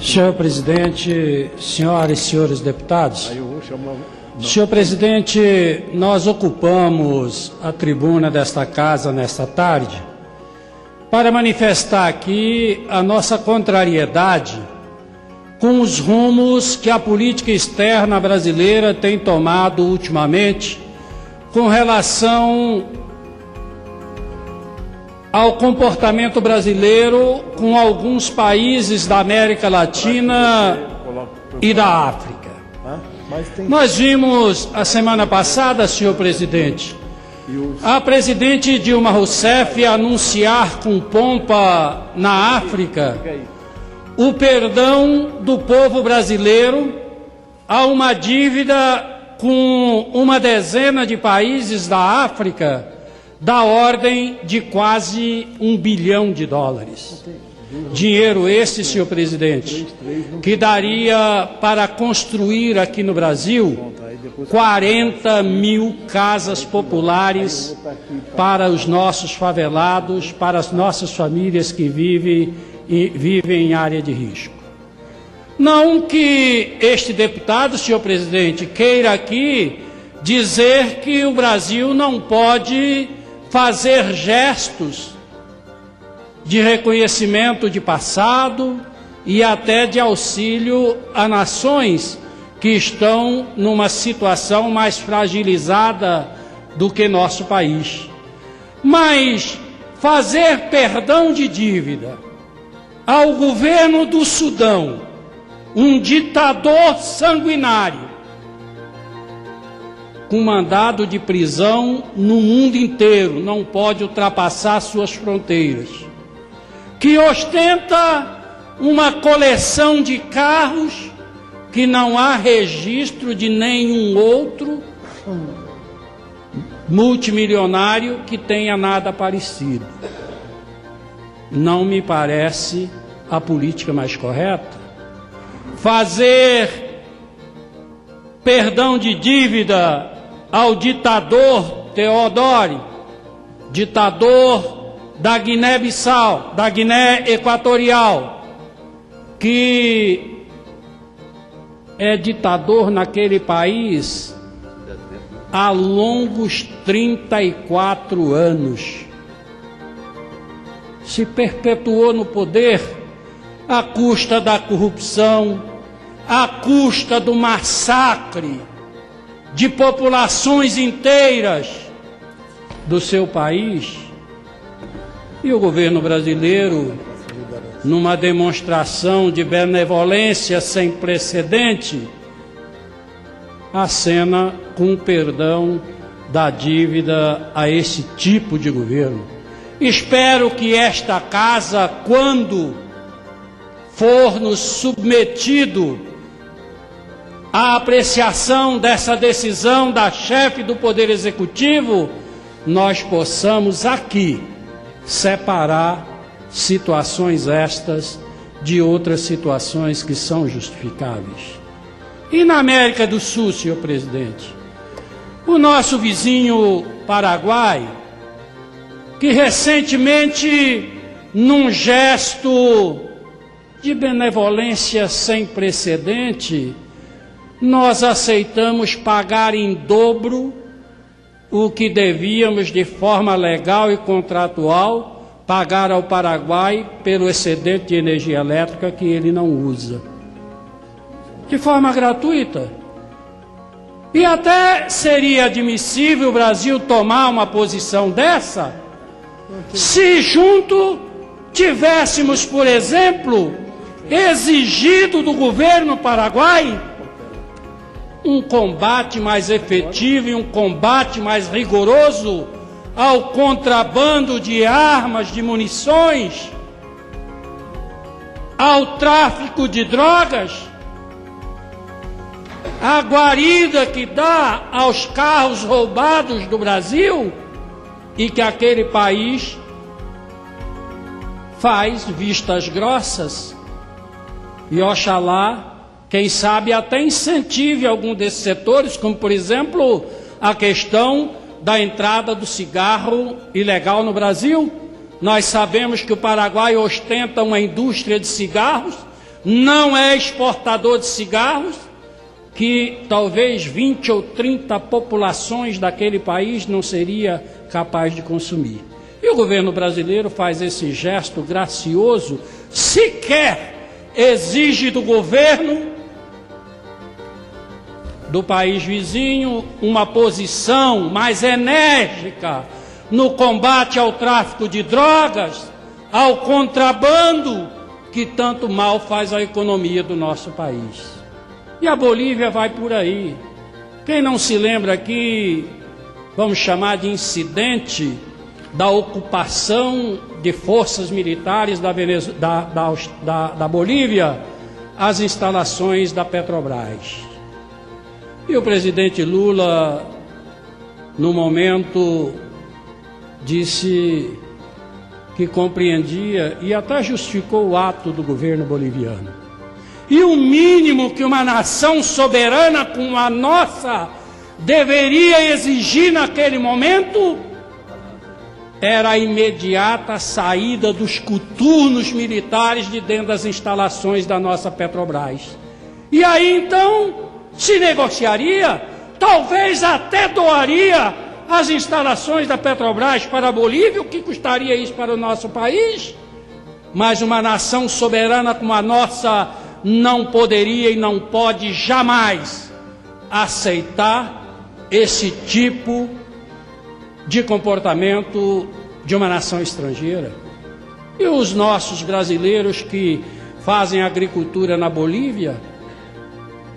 Senhor presidente, senhoras e senhores deputados, senhor presidente, nós ocupamos a tribuna desta casa nesta tarde para manifestar aqui a nossa contrariedade com os rumos que a política externa brasileira tem tomado ultimamente com relação ao comportamento brasileiro com alguns países da América Latina e da África. Nós vimos a semana passada, senhor presidente, a presidente Dilma Rousseff anunciar com pompa na África o perdão do povo brasileiro a uma dívida com uma dezena de países da África da ordem de quase $1 bilhão. Dinheiro esse, senhor presidente, que daria para construir aqui no Brasil 40 mil casas populares para os nossos favelados, para as nossas famílias que vivem em área de risco. Não que este deputado, senhor presidente, queira aqui dizer que o Brasil não pode fazer gestos de reconhecimento de passado e até de auxílio a nações que estão numa situação mais fragilizada do que nosso país. Mas fazer perdão de dívida ao governo do Sudão, um ditador sanguinário, com mandado de prisão no mundo inteiro, não pode ultrapassar suas fronteiras, que ostenta uma coleção de carros que não há registro de nenhum outro multimilionário que tenha nada parecido. Não me parece a política mais correta. Fazer perdão de dívida ao ditador Teodoro, ditador da Guiné-Bissau, da Guiné Equatorial, que é ditador naquele país há longos 34 anos. Se perpetuou no poder à custa da corrupção, à custa do massacre de populações inteiras do seu país. E o governo brasileiro, numa demonstração de benevolência sem precedente, acena com o perdão da dívida a esse tipo de governo. Espero que esta casa, quando for nos submetido à apreciação dessa decisão da chefe do Poder Executivo, nós possamos aqui separar situações estas de outras situações que são justificáveis. E na América do Sul, senhor presidente, o nosso vizinho Paraguai, que recentemente, num gesto de benevolência sem precedente, nós aceitamos pagar em dobro o que devíamos de forma legal e contratual pagar ao Paraguai pelo excedente de energia elétrica que ele não usa. De forma gratuita. E até seria admissível o Brasil tomar uma posição dessa se junto tivéssemos, por exemplo, exigido do governo paraguai um combate mais efetivo e um combate mais rigoroso ao contrabando de armas, de munições, ao tráfico de drogas, à guarida que dá aos carros roubados do Brasil e que aquele país faz vistas grossas. E oxalá, quem sabe até incentive algum desses setores, como por exemplo a questão da entrada do cigarro ilegal no Brasil. Nós sabemos que o Paraguai ostenta uma indústria de cigarros, não é exportador de cigarros, que talvez 20 ou 30 populações daquele país não seria capaz de consumir. E o governo brasileiro faz esse gesto gracioso, sequer exige do governo do país vizinho uma posição mais enérgica no combate ao tráfico de drogas, ao contrabando, que tanto mal faz à economia do nosso país. E a Bolívia vai por aí. Quem não se lembra aqui, vamos chamar de incidente, da ocupação de forças militares da Bolívia as instalações da Petrobras. E o presidente Lula, no momento, disse que compreendia e até justificou o ato do governo boliviano. E o mínimo que uma nação soberana como a nossa deveria exigir naquele momento era a imediata saída dos coturnos militares de dentro das instalações da nossa Petrobras. E aí então se negociaria, talvez até doaria as instalações da Petrobras para a Bolívia, o que custaria isso para o nosso país? Mas uma nação soberana como a nossa não poderia e não pode jamais aceitar esse tipo de comportamento de uma nação estrangeira. E os nossos brasileiros que fazem agricultura na Bolívia,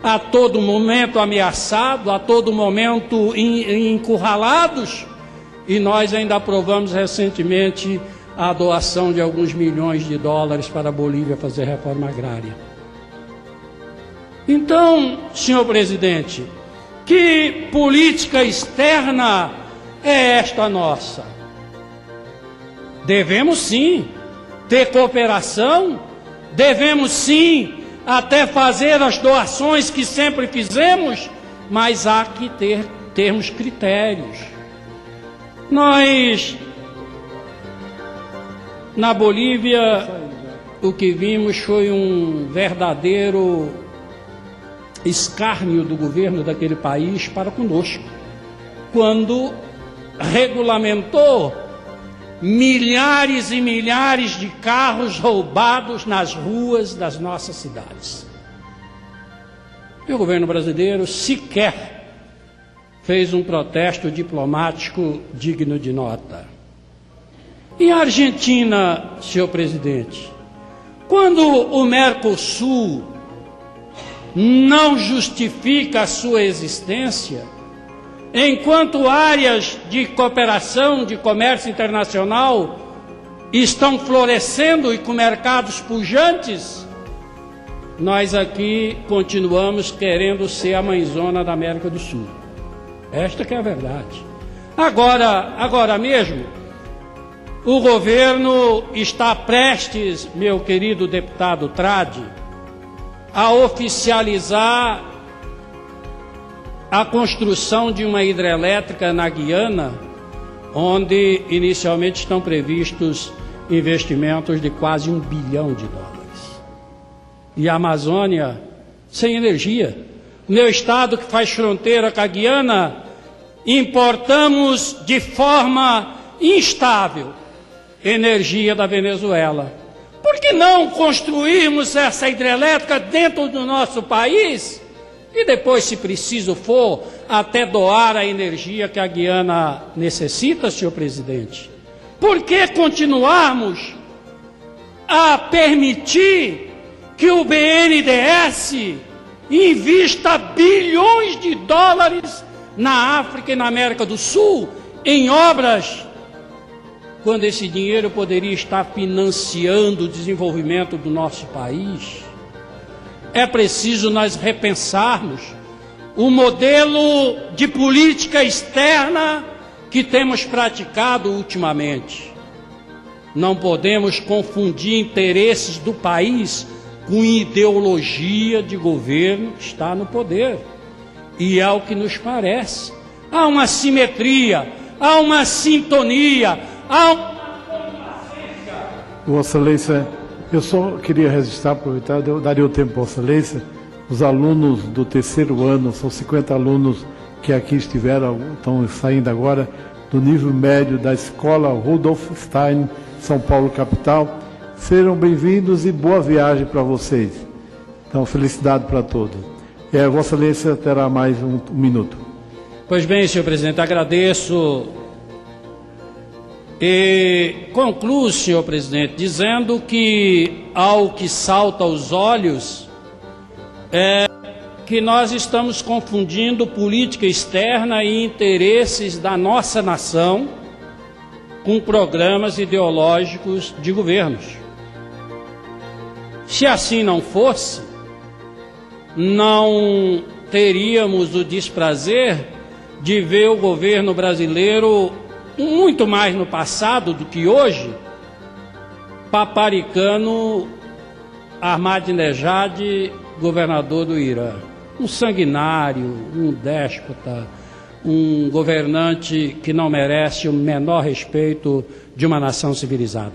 a todo momento ameaçados, a todo momento encurralados, e nós ainda aprovamos recentemente a doação de alguns milhões de dólares para a Bolívia fazer reforma agrária. Então, senhor presidente, que política externa é esta nossa? Devemos sim ter cooperação, devemos sim até fazer as doações que sempre fizemos, mas há que termos critérios. Nós, na Bolívia, o que vimos foi um verdadeiro escárnio do governo daquele país para conosco, quando regulamentou milhares e milhares de carros roubados nas ruas das nossas cidades. E o governo brasileiro sequer fez um protesto diplomático digno de nota. E a Argentina, senhor presidente, quando o Mercosul não justifica a sua existência, enquanto áreas de cooperação, de comércio internacional estão florescendo e com mercados pujantes, nós aqui continuamos querendo ser a mãezona da América do Sul. Esta que é a verdade. Agora mesmo, o governo está prestes, meu querido deputado Tradi, a oficializar a construção de uma hidrelétrica na Guiana, onde inicialmente estão previstos investimentos de quase $1 bilhão. E a Amazônia sem energia. O meu estado, que faz fronteira com a Guiana, importamos de forma instável energia da Venezuela. Por que não construirmos essa hidrelétrica dentro do nosso país e depois, se preciso for, até doar a energia que a Guiana necessita, senhor presidente? Por que continuarmos a permitir que o BNDES invista bilhões de dólares na África e na América do Sul em obras, quando esse dinheiro poderia estar financiando o desenvolvimento do nosso país? É preciso nós repensarmos o modelo de política externa que temos praticado ultimamente. Não podemos confundir interesses do país com ideologia de governo que está no poder. E é o que nos parece. há uma simetria, há uma sintonia, há uma... Vossa Excelência, eu só queria registrar, aproveitar, eu daria o tempo, Vossa Excelência, os alunos do terceiro ano, são 50 alunos que aqui estiveram, estão saindo agora, do nível médio da escola Rudolf Stein, São Paulo, capital. Sejam bem-vindos e boa viagem para vocês. Então, felicidade para todos. Vossa Excelência terá mais um minuto. Pois bem, senhor presidente, agradeço e concluo, senhor presidente, dizendo que ao que salta aos olhos é que nós estamos confundindo política externa e interesses da nossa nação com programas ideológicos de governos. Se assim não fosse, não teríamos o desprazer de ver o governo brasileiro, muito mais no passado do que hoje, paparicando Ahmadinejad, governador do Irã. Um sanguinário, um déspota, um governante que não merece o menor respeito de uma nação civilizada.